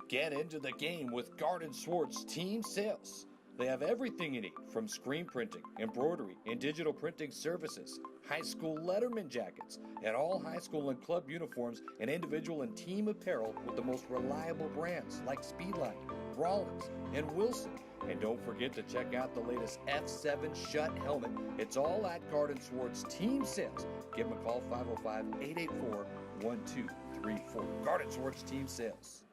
Get into the game with Garden Swartz Team Sales. They have everything you need, from screen printing, embroidery, and digital printing services, high school letterman jackets, and all high school and club uniforms, and individual and team apparel with the most reliable brands like Speedline, Rawlins, and Wilson. And don't forget to check out the latest F7 Shut helmet. It's all at Garden Swartz Team Sales. Give them a call, 505-884-1234. Garden Swartz Team Sales.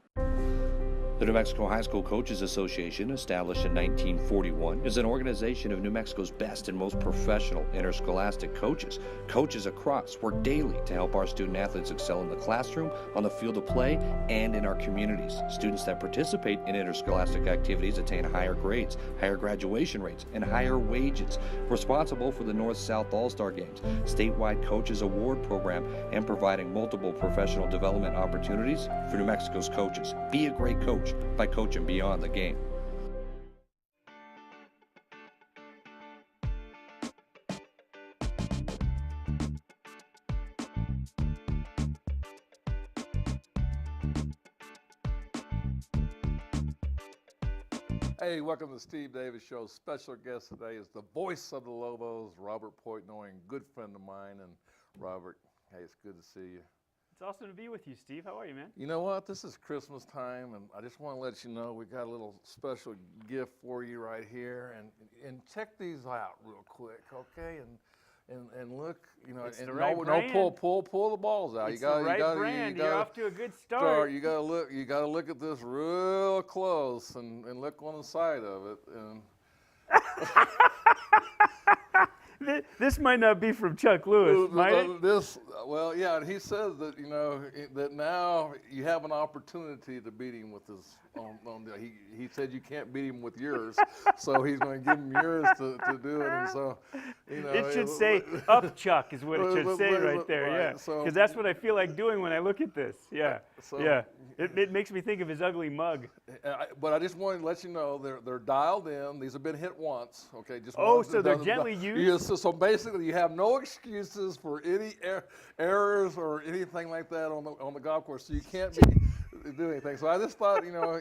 The New Mexico High School Coaches Association, established in 1941, is an organization of New Mexico's best and most professional interscholastic coaches. Coaches across work daily to help our student athletes excel in the classroom, on the field of play, and in our communities. Students that participate in interscholastic activities attain higher grades, higher graduation rates, and higher wages. Responsible for the North-South All-Star Games, statewide Coaches Award Program, and providing multiple professional development opportunities for New Mexico's coaches. Be a great coach by coaching beyond the game. Hey, welcome to the Steve Davis Show. Special guest today is the voice of the Lobos, Robert Portnoy, and good friend of mine. And Robert, hey, it's good to see you. It's awesome to be with you, Steve. How are you, man? You know what? This is Christmas time, and I just want to let you know we got a little special gift for you right here. And check these out real quick, okay? And look, you know, it's and the right brand. pull the balls out. It's the right brand. You're off to a good start. You gotta look at this real close and look on the side of it. And this might not be from Chuck Lewis, might it? Well, yeah, and he says that, you know, that now you have an opportunity to beat him with his he said you can't beat him with yours, so he's going to give him yours to do it. And so, you know, it should say up Chuck is what it should say right there, right, yeah. Because that's what I feel like doing when I look at this, yeah. So, yeah, it makes me think of his ugly mug. But I just wanted to let you know they're dialed in. These have been hit once, okay? Just oh, once. so they're gently used? So basically, you have no excuses for any errors or anything like that on the golf course. So you can't do anything. So I just thought, you know,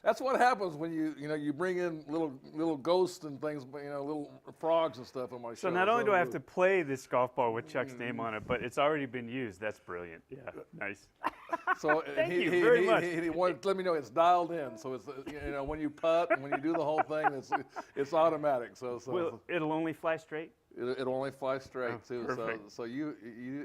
that's what happens when you bring in little ghosts and things, you know, little frogs and stuff on my show. So not only do I have to play this golf ball with Chuck's name on it, but it's already been used. That's brilliant. Yeah, nice. So Thank you very much. He wanted to let me know it's dialed in. So it's, you know, when you putt and when you do the whole thing, it's automatic. So it'll only fly straight. It'll only fly straight too. Perfect. So you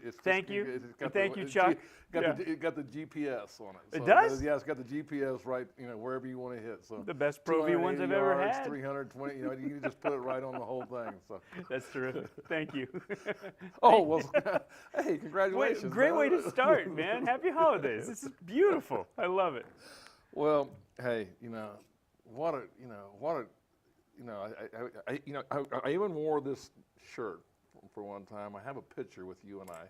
it's thank you, thank you, Chuck. It got the GPS on it. So it does? Yeah, it's got the GPS right, you know, wherever you want to hit. So the best Proview ones I've ever had. 320, you know, you can just put it right on the whole thing. So that's terrific. Thank you. Oh well, hey, congratulations. Great way to start, man. Happy holidays. This is beautiful. I love it. Well, hey, I even wore this shirt for one time. I have a picture with you and I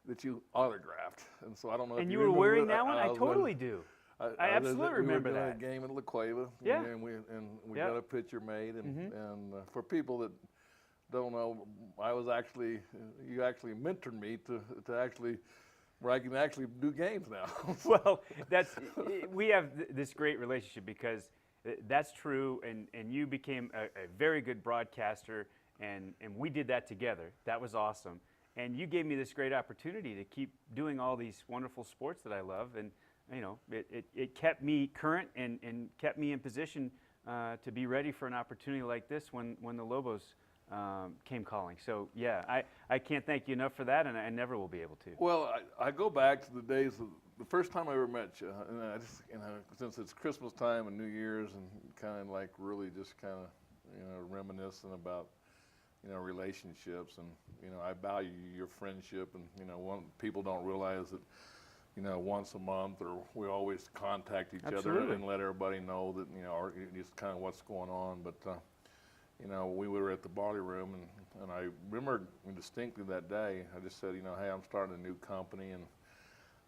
that you autographed, and so I don't know. And if you were wearing that one? I totally do. I absolutely remember that. We were doing a game at La Cueva, yeah. and we got a picture made, and for people that don't know, you actually mentored me to actually. Where I can actually do games now. Well, we have this great relationship because that's true, and you became a very good broadcaster, and we did that together. That was awesome. And you gave me this great opportunity to keep doing all these wonderful sports that I love, and you know, it kept me current and kept me in position to be ready for an opportunity like this when the Lobos came calling. So yeah, I can't thank you enough for that, and I never will be able to. Well, I go back to the days of the first time I ever met you, and I just, you know, since it's Christmas time and New Year's, and kind of like really just kind of, you know, reminiscing about, you know, relationships, and you know, I value your friendship, and you know, people don't realize that, you know, once a month or we always contact each other and let everybody know that, you know, just kind of what's going on, but. You know, we were at the barley room, and I remember distinctly that day, I just said, you know, hey, I'm starting a new company, and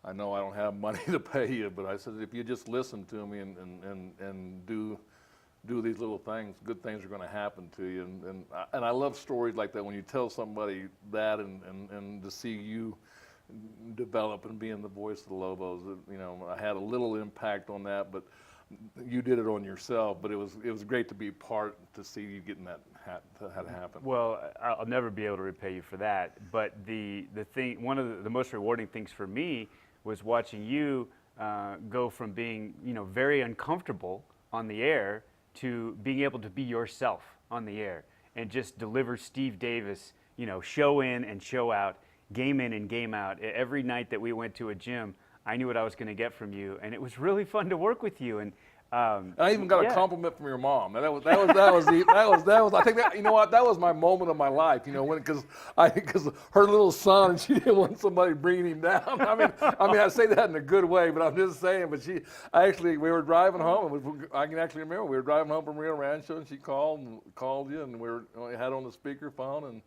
I know I don't have money to pay you, but I said, if you just listen to me and do these little things, good things are going to happen to you. And I love stories like that when you tell somebody that, and to see you develop and being the voice of the Lobos. You know, I had a little impact on that, but you did it on yourself. But it was great to be part, to see you getting that had to happen. Well, I'll never be able to repay you for that. But the thing, one of the most rewarding things for me was watching you go from being, you know, very uncomfortable on the air to being able to be yourself on the air and just deliver Steve Davis, you know, show in and show out, game in and game out. Every night that we went to a gym, I knew what I was going to get from you, and it was really fun to work with you. And I even got a compliment from your mom. And that was I think that, you know what, that was my moment of my life. You know, because her little son, she didn't want somebody bringing him down. I mean I say that in a good way, but I'm just saying. But we were driving home. I can actually remember we were driving home from Rio Rancho, and she called you, and we had on the speakerphone and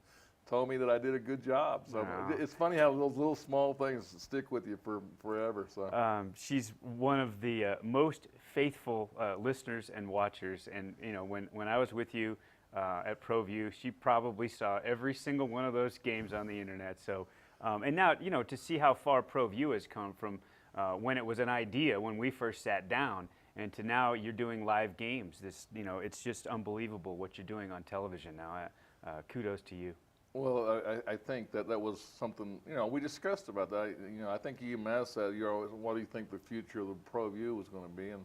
told me that I did a good job. So it's funny how those little small things stick with you forever. So she's one of the most faithful listeners and watchers. And you know, when I was with you at Proview, she probably saw every single one of those games on the internet. So and now, you know, to see how far Proview has come from when it was an idea when we first sat down, and to now you're doing live games. You know, it's just unbelievable what you're doing on television now. Kudos to you. Well, I think that was something, you know, we discussed about that. You know, I think EMS said, what do you think the future of the ProView was going to be? And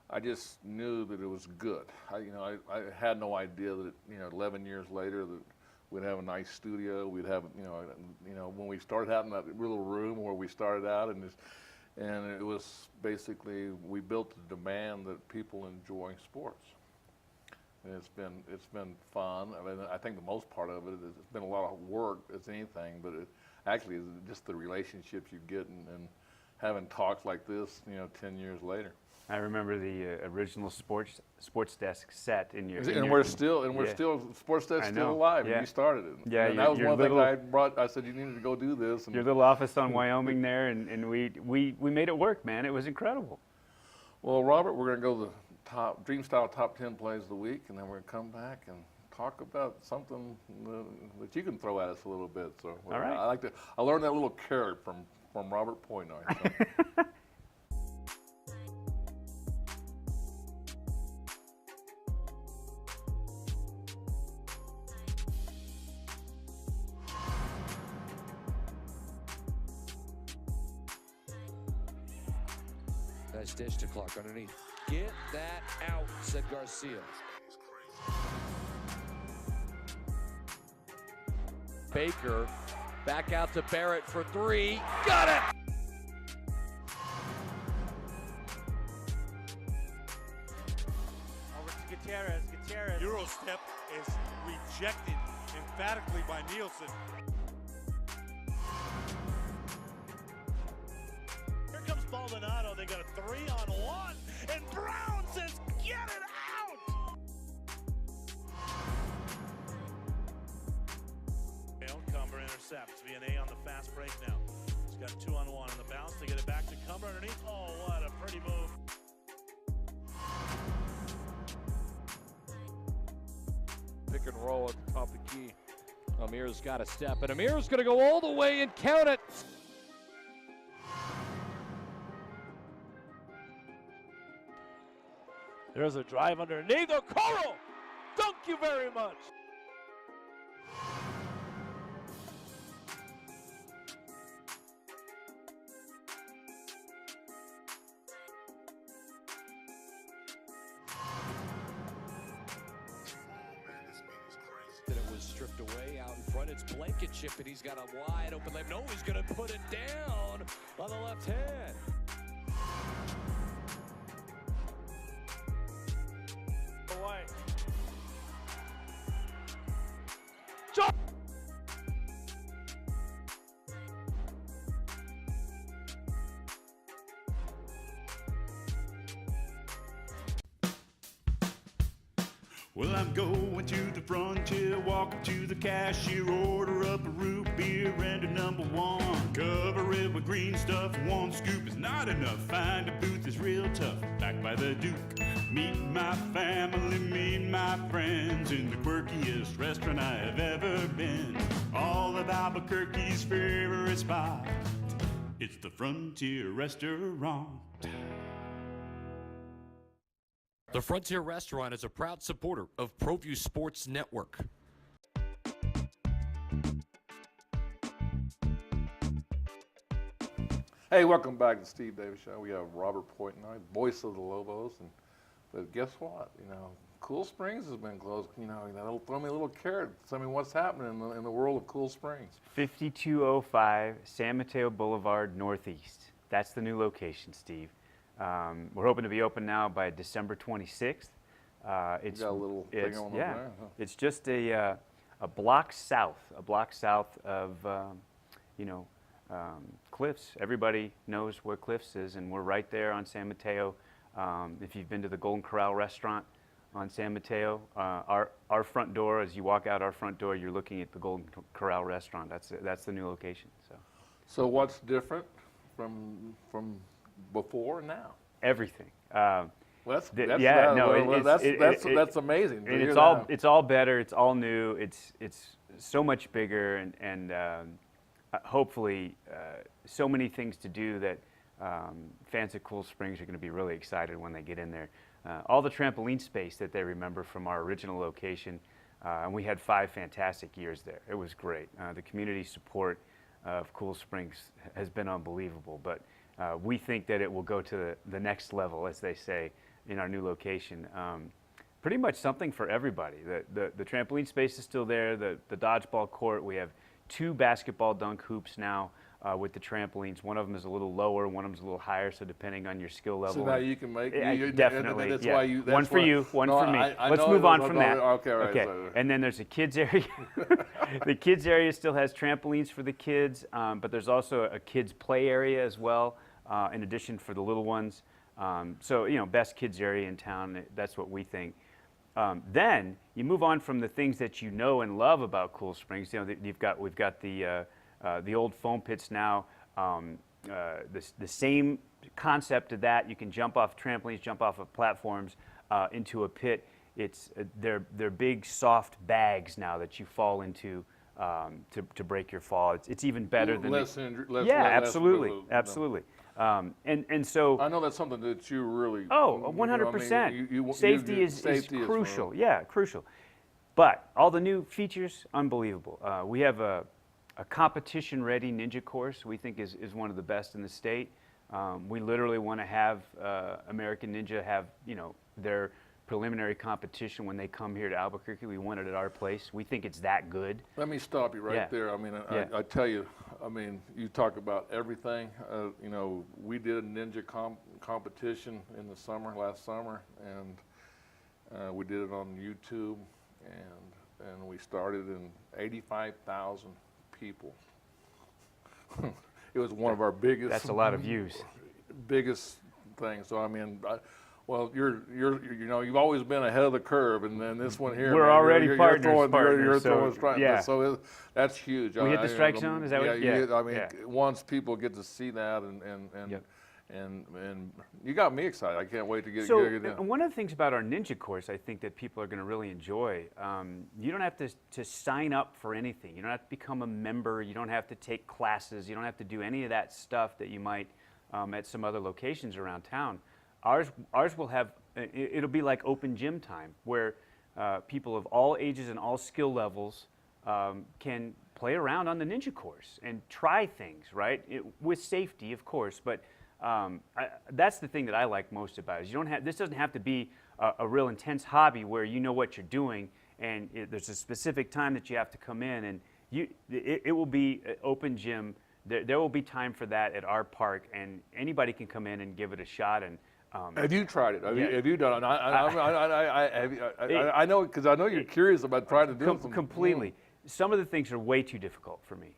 I just knew that it was good. I had no idea that, you know, 11 years later that we'd have a nice studio. We'd have, you know, when we started out in that little room where we started out, and it was basically, we built the demand that people enjoy sports. And it's been fun. I mean, I think the most part of it is it's been a lot of work as anything, but it actually is just the relationships you get and having talks like this, you know, 10 years later. I remember the original sports desk set in your. We're still sports desk still alive. Yeah. And you started it. Yeah, and that was one thing I brought. I said you needed to go do this. And your little office on Wyoming there, and we made it work, man. It was incredible. Well, Robert, we're going to go to the Dream Style Top 10 Plays of the Week, and then we're going to come back and talk about something that you can throw at us a little bit. So all right. I learned that little carrot from Robert Portnoy. So. Nice dish to Clark underneath. Get that out, said Garcia. Baker back out to Barrett for three. Got it! Over to Gutierrez. Gutierrez. Euro step is rejected emphatically by Nielsen. Here comes Baldonado. They got a 3-on-1, and Brown says, "Get it out!" Cumber intercepts. VNA on the fast break now. He's got 2-on-1 on the bounce to get it back to Cumber underneath. Oh, what a pretty move. Pick and roll at the top of the key. Amir's got a step, and Amir's going to go all the way and count it. There's a drive underneath. Okoro! Thank you very much. That it was stripped away out in front. It's Blankenship, and he's got a wide open lane. No, he's going to put it down on the left hand. Away. Well, I'm going to the frontier, walking to the cashier, order up a root beer and a #1. Cover it with green stuff, one scoop is not enough. Find a booth is real tough, back by the Duke. Meet my family, meet my friends in the quirkiest restaurant I have ever been. All of Albuquerque's favorite spot. It's the Frontier Restaurant. The Frontier Restaurant is a proud supporter of Proview Sports Network. Hey, welcome back to the Steve Davis Show. We have Robert Portnoy, voice of the Lobos, but guess what? Cool Springs has been closed. That'll throw me a little carrot. Tell me what's happening in the world of Cool Springs. 5205 San Mateo Boulevard Northeast. That's the new location, Steve. We're hoping to be open now by December 26th. It's got a little thing on over there. Huh? It's just a block south of Cliffs. Everybody knows where Cliffs is, and we're right there on San Mateo. If you've been to the Golden Corral restaurant on San Mateo, our front door, as you walk out our front door, you're looking at the Golden Corral restaurant. That's the new location. So what's different from before and now? Everything. That's amazing. And it's all better. It's all new. It's so much bigger, and hopefully so many things to do that fans at Cool Springs are going to be really excited when they get in there. All the trampoline space that they remember from our original location, and we had 5 fantastic years there. It was great. The community support of Cool Springs has been unbelievable, but we think that it will go to the next level, as they say, in our new location. Pretty much something for everybody. The trampoline space is still there, the dodgeball court. We have 2 basketball dunk hoops now with the trampolines. One of them is a little lower, one of them is a little higher, so depending on your skill level. So now you can make definitely. That's yeah. why you. That's one for you, one for me. Let's move on from that. Okay, all right. Okay. So. And then there's a kids area. The kids area still has trampolines for the kids, but there's also a kids play area as well, in addition for the little ones. So best kids area in town. That's what we think. Then you move on from the things that you know and love about Cool Springs. We've got the old foam pits now. The same concept of that. You can jump off trampolines, jump off of platforms into a pit. They're big soft bags now that you fall into to break your fall. It's even better than absolutely. And so I know that's something that you really 100%. Safety is crucial. Crucial. But all the new features, unbelievable. We have a competition-ready ninja course. We think is one of the best in the state. We literally want to have American Ninja have their preliminary competition when they come here to Albuquerque. We want it at our place. We think it's that good. Let me stop you right there. I mean, I tell you, you talk about everything. We did a ninja competition in the last summer, and we did it on YouTube, and we started in 85,000 people. It was one of our biggest. That's a lot of views. Biggest things. So well, you've always been ahead of the curve, and then this one here. We're already partners. You're throwing strikes. So that's huge. We hit the strike zone. Is that what? Yeah. Once people get to see that, and you got me excited. I can't wait to get it. One of the things about our ninja course, I think that people are going to really enjoy. You don't have to sign up for anything. You don't have to become a member. You don't have to take classes. You don't have to do any of that stuff that you might at some other locations around town. Ours will have, it'll be like open gym time, where people of all ages and all skill levels can play around on the ninja course and try things, right? With safety, of course, but that's the thing that I like most about it. This doesn't have to be a real intense hobby where you know what you're doing and there's a specific time that you have to come in, and it will be open gym. There will be time for that at our park, and anybody can come in and give it a shot. And have you tried it? Have you done it? I know, because I know you're curious about trying to do something. Completely. Some of the things are way too difficult for me.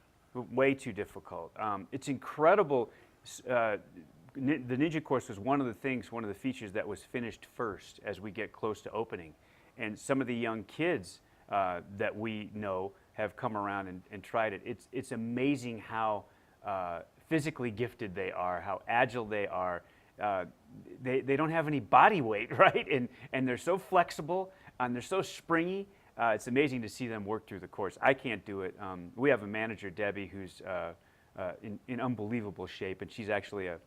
Way too difficult. It's incredible. The Ninja course was one of the features that was finished first as we get close to opening. And some of the young kids that we know have come around and tried it. It's amazing how physically gifted they are, how agile they are, they don't have any body weight, right? And they're so flexible and they're so springy. It's amazing to see them work through the course. I can't do it. We have a manager, Debbie, who's in unbelievable shape, and she's actually a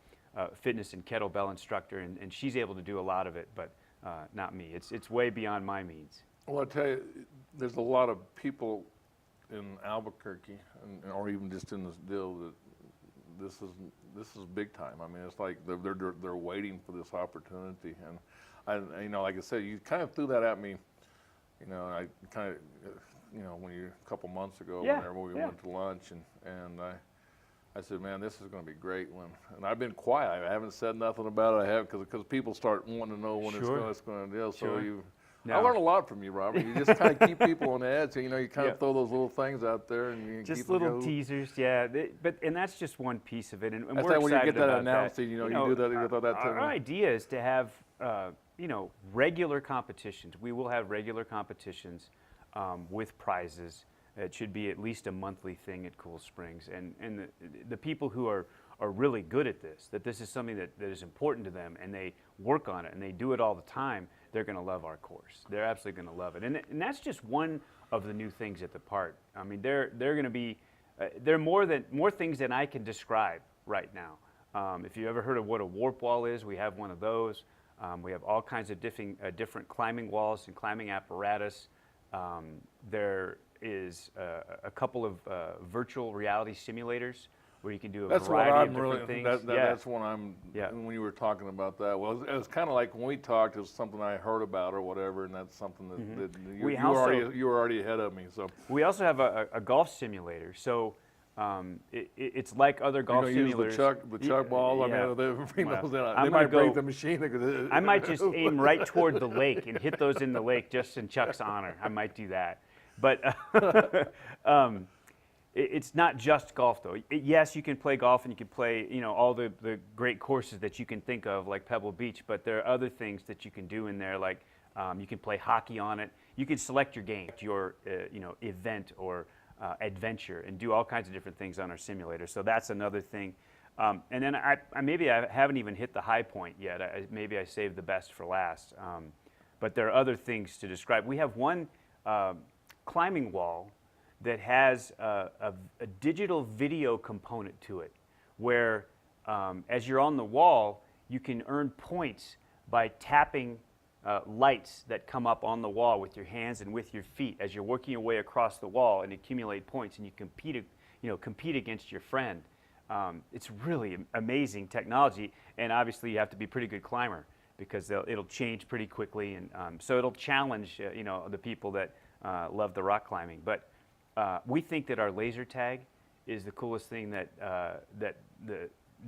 fitness and kettlebell instructor, and she's able to do a lot of it, but not me. It's way beyond my means. Well, I tell you, there's a lot of people in Albuquerque, or even just in this deal, that this is big time. I mean, it's like they're waiting for this opportunity, and I like I said, you kind of threw that at me. I kind of, when you a couple months ago, whenever we went to lunch, and I said, man, this is going to be great. And I've been quiet. I haven't said nothing about it. Because people start wanting to know when it's going to deal. So I learned a lot from you, Robert. You just kind of keep people on edge. You kind of throw those little things out there, and you just keep little teasers, yeah. And that's just one piece of it. And that's we're when you get that about announced, that. you do that. You throw that to Our idea is to have regular competitions. We will have regular competitions with prizes. It should be at least a monthly thing at Cool Springs. And the people who are really good at this, that this is something that is important to them, and they work on it, and they do it all the time, they're going to love our course. They're absolutely going to love it. And that's just one of the new things at the park. I mean, they're going to be, there are more things than I can describe right now. If you ever heard of what a warp wall is, we have one of those. We have all kinds of different climbing walls and climbing apparatus. There is a couple of virtual reality simulators where you can do a variety of different things. That's one when you were talking about that. Well, it was kind of like when we talked, it was something I heard about or whatever, and that's something that you were already ahead of me. So we also have a golf simulator. So it's like other golf simulators. Use the chuck ball. I mean, they bring those in. They might break the machine. I might just aim right toward the lake and hit those in the lake just in Chuck's honor. I might do that. But it's not just golf, though. Yes, you can play golf and you can play, all the great courses that you can think of, like Pebble Beach. But there are other things that you can do in there, like you can play hockey on it. You can select your game, your event or adventure, and do all kinds of different things on our simulator. So that's another thing. And then I haven't even hit the high point yet. Maybe I saved the best for last. But there are other things to describe. We have one climbing wall that has a digital video component to it, where as you're on the wall, you can earn points by tapping lights that come up on the wall with your hands and with your feet as you're working your way across the wall, and accumulate points, and you compete against your friend. It's really amazing technology, and obviously you have to be a pretty good climber because it'll change pretty quickly, and so it'll challenge the people that love the rock climbing. But we think that our laser tag is the coolest thing that the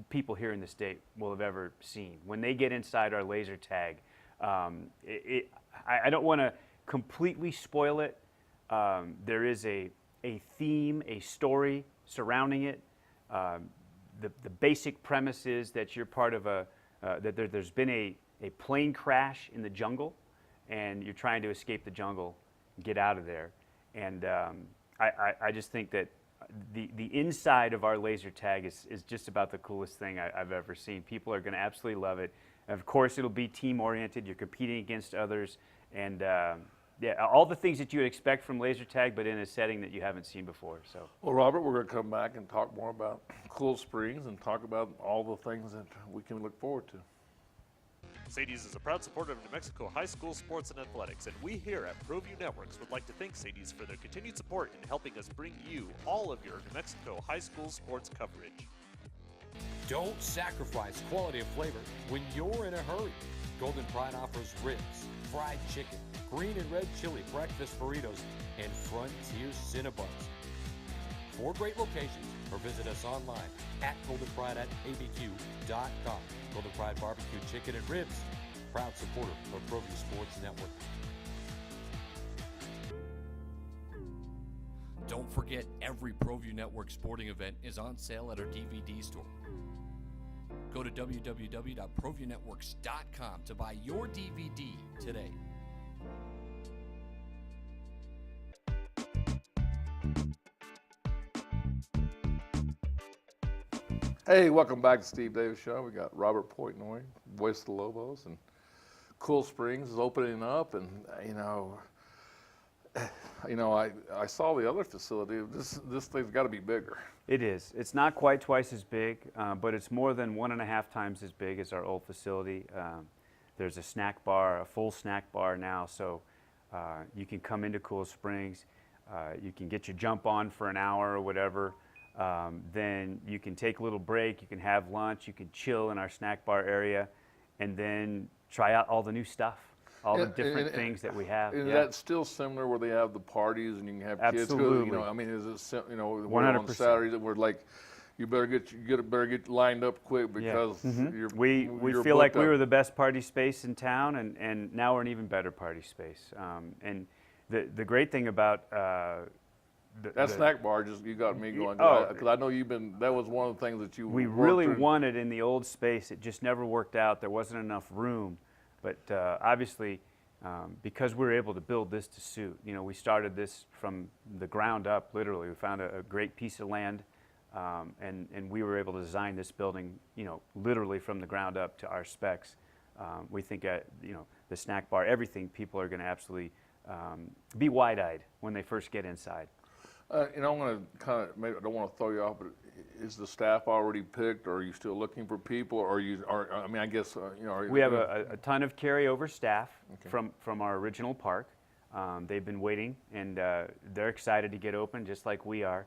people here in the state will have ever seen. When they get inside our laser tag, I don't want to completely spoil it. There is a theme, a story surrounding it. The basic premise is that you're part of that there's been a plane crash in the jungle, and you're trying to escape the jungle, get out of there. And I just think that the inside of our laser tag is just about the coolest thing I've ever seen. People are going to absolutely love it. And of course, it'll be team-oriented. You're competing against others. And all the things that you would expect from laser tag, but in a setting that you haven't seen before. So. Well, Robert, we're going to come back and talk more about Cool Springs and talk about all the things that we can look forward to. Sadie's is a proud supporter of New Mexico high school sports and athletics, and we here at Proview Networks would like to thank Sadie's for their continued support in helping us bring you all of your New Mexico high school sports coverage. Don't sacrifice quality of flavor when you're in a hurry. Golden Pride offers ribs, fried chicken, green and red chili, breakfast burritos, and Frontier Cinnabons. 4 great locations, or visit us online at goldenpride@abq.com. Golden Pride Barbecue Chicken and Ribs, proud supporter of Proview Sports Network. Don't forget, every Proview Network sporting event is on sale at our DVD store. Go to www.proviewNetworks.com to buy your DVD today. Hey, welcome back to Steve Davis Show. We got Robert Portnoy, Voice of the Lobos, and Cool Springs is opening up, and I saw the other facility. This thing's got to be bigger. It is. It's not quite twice as big, but it's more than 1.5 times as big as our old facility. There's a snack bar, a full snack bar now, so you can come into Cool Springs. You can get your jump on for an hour or whatever. Then you can take a little break, you can have lunch, you can chill in our snack bar area, and then try out all the new stuff, all the different things that we have. Is that still similar where they have the parties and you can have kids go? Absolutely. I mean, is it, where 100%. on Saturdays that we're like, you better get lined up quick because we feel like we were the best party space in town, and now we're an even better party space. And the great thing about that snack bar you got me going, because I know that was one of the things that we really wanted in the old space. It just never worked out. There wasn't enough room, but obviously because we were able to build this to suit, we started this from the ground up, literally. We found a great piece of land, and we were able to design this building, literally from the ground up to our specs. We think the snack bar, everything, people are going to absolutely be wide-eyed when they first get inside. I'm going to I don't want to throw you off, but is the staff already picked, or are you still looking for people, or I guess, we have a ton of carryover staff from our original park. They've been waiting, and they're excited to get open just like we are.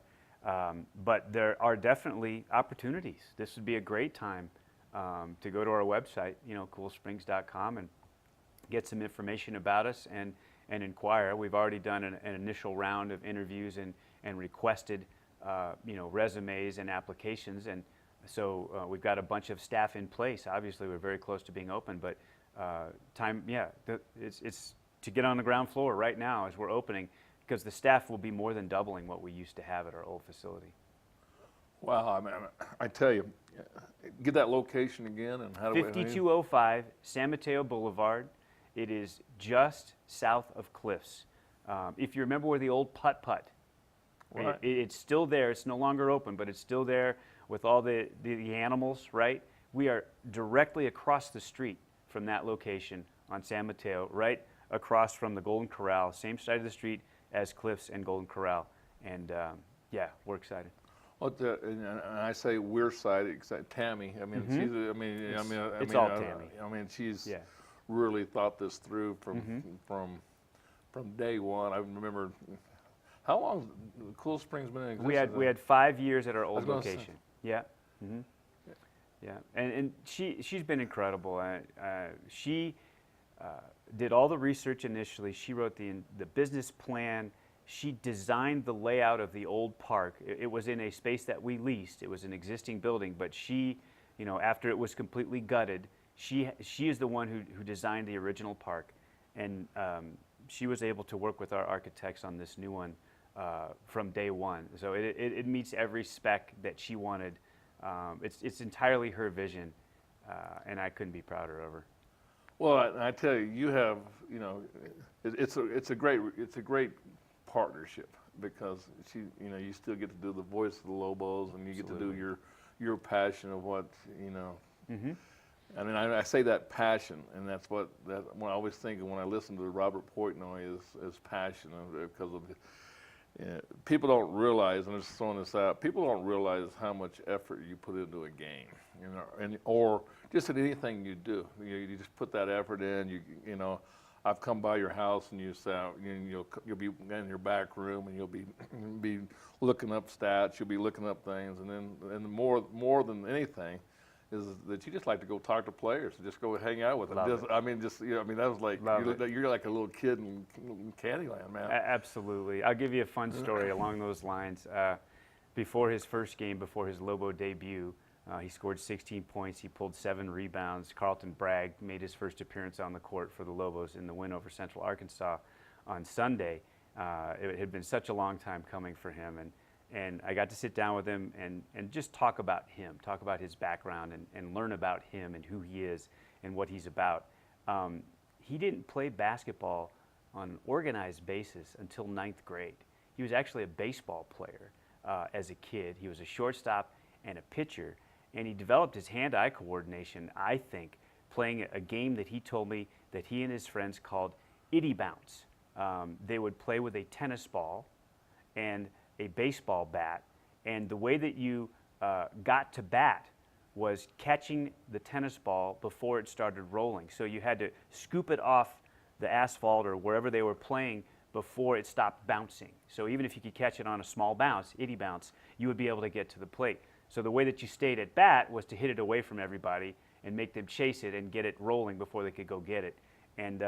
But there are definitely opportunities. This would be a great time to go to our website, coolsprings.com, and get some information about us and inquire. We've already done an initial round of interviews and requested resumes and applications, and so we've got a bunch of staff in place. Obviously, we're very close to being open, but it's to get on the ground floor right now as we're opening, because the staff will be more than doubling what we used to have at our old facility. Wow, I tell you, get that location again, and how do 5205 San Mateo Boulevard. It is just south of Cliffs. If you remember where the old putt-putt, right. It's still there. It's no longer open, but it's still there with all the animals, right? We are directly across the street from that location on San Mateo, right across from the Golden Corral, same side of the street as Cliffs and Golden Corral. And we're excited. Well, and I say we're excited, Tammy. I mean, It's all Tammy. I mean, she's really thought this through from day one. I remember, how long has Cool Springs been in existence? We had 5 years at our old location. Yeah. Yeah, and she's been incredible. She did all the research initially. She wrote the business plan. She designed the layout of the old park. It was in a space that we leased. It was an existing building, but she, after it was completely gutted, she is the one who designed the original park, and she was able to work with our architects on this new one from day one. So it meets every spec that she wanted. It's entirely her vision, and I couldn't be prouder of her. Well, I tell you, you have, it's a great partnership, because you still get to do the Voice of the Lobos, and you get to do your passion of what I mean, I say that passion, and that's what I always think when I listen to Robert Portnoy is passion, because of people don't realize, and I'm just throwing this out, people don't realize how much effort you put into a game, or just in anything you do. You just put that effort in. I've come by your house, and you'll be in your back room, and you'll be looking up stats. You'll be looking up things, and more than anything is that you just like to go talk to players and just go hang out with them. That was like you're like a little kid in Candyland, man. Absolutely. I'll give you a fun story along those lines. Before his first game, before his Lobo debut, he scored 16 points. He pulled 7 rebounds. Carlton Bragg made his first appearance on the court for the Lobos in the win over Central Arkansas on Sunday. It had been such a long time coming for him, and I got to sit down with him and just talk about him, talk about his background, and learn about him and who he is and what he's about. He didn't play basketball on an organized basis until 9th grade. He was actually a baseball player as a kid. He was a shortstop and a pitcher, and he developed his hand-eye coordination, I think, playing a game that he told me that he and his friends called itty bounce. They would play with a tennis ball and a baseball bat, and the way that you got to bat was catching the tennis ball before it started rolling. So you had to scoop it off the asphalt or wherever they were playing before it stopped bouncing. So even if you could catch it on a small bounce, itty bounce, you would be able to get to the plate. So the way that you stayed at bat was to hit it away from everybody and make them chase it and get it rolling before they could go get it. And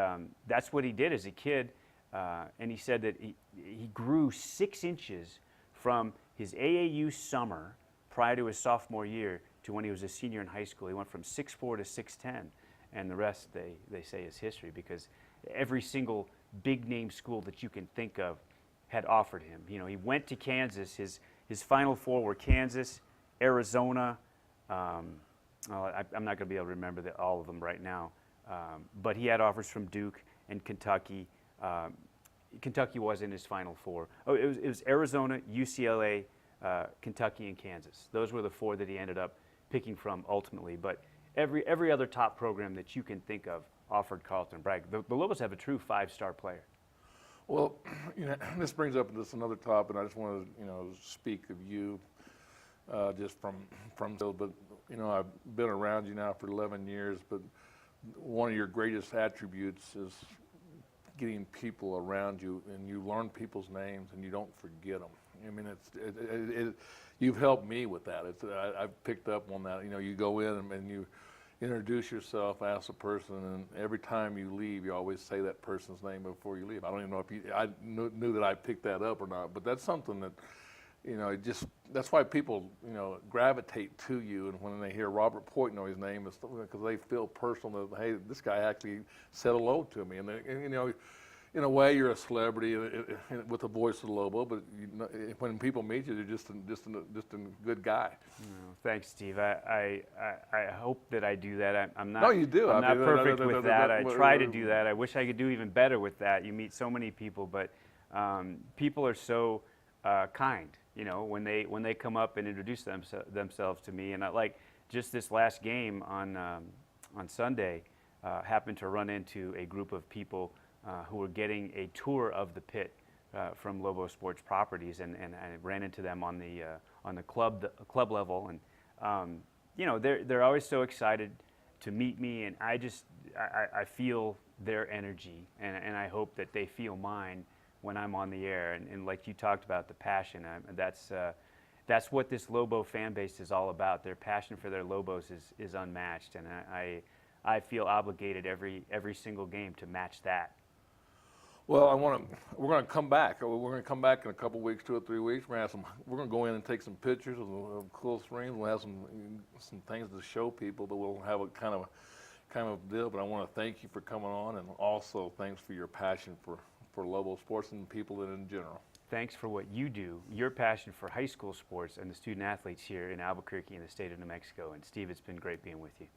that's what he did as a kid. And he said that he grew 6 inches from his AAU summer prior to his sophomore year to when he was a senior in high school. He went from 6'4" to 6'10", and the rest, they say, is history, because every single big-name school that you can think of had offered him. You know, he went to Kansas. His Final Four were Kansas, Arizona. I'm not going to be able to remember all of them right now, but he had offers from Duke and Kentucky. Kentucky was in his Final Four. Oh, it was Arizona, UCLA, Kentucky, and Kansas. Those were the 4 that he ended up picking from ultimately. But every other top program that you can think of offered Carlton Bragg. The Lobos have a true 5-star player. Well, you know, this brings up this another topic. I just want to, you know, speak of you, just from. But you know, I've been around you now for 11 years. But one of your greatest attributes is getting people around you, and you learn people's names and you don't forget them. I mean, you've helped me with that. I've picked up on that. You know, you go in and you introduce yourself, ask a person, and every time you leave, you always say that person's name before you leave. I don't even know if I knew that I picked that up or not, but that's something that, you know, that's why people, you know, gravitate to you, and when they hear Robert Portnoy's name, it's because they feel personal that, hey, this guy actually said hello to me, and you know, in a way, you're a celebrity with the voice of the Lobo, but you know, when people meet you, they're just a good guy. Thanks, Steve. I hope that I do that. I'm not. No, you do. I'm not perfect with that. I try to do that. I wish I could do even better with that. You meet so many people, but people are so kind. You know, when they come up and introduce themselves to me, and like just this last game on Sunday, happened to run into a group of people who were getting a tour of the pit from Lobo Sports Properties, and I ran into them on the club level, and you know, they're always so excited to meet me, and I feel their energy, and I hope that they feel mine when I'm on the air, and like you talked about, the passion, that's what this Lobo fan base is all about. Their passion for their Lobos is unmatched, and I feel obligated every single game to match that. Well, we're going to come back. We're going to come back in a couple weeks, 2 or 3 weeks. We're going to go in and take some pictures of close range. We'll have some things to show people, but we'll have a kind of deal. But I want to thank you for coming on, and also thanks for your passion for Lobo sports and people in general. Thanks for what you do, your passion for high school sports and the student athletes here in Albuquerque and the state of New Mexico. And Steve, it's been great being with you.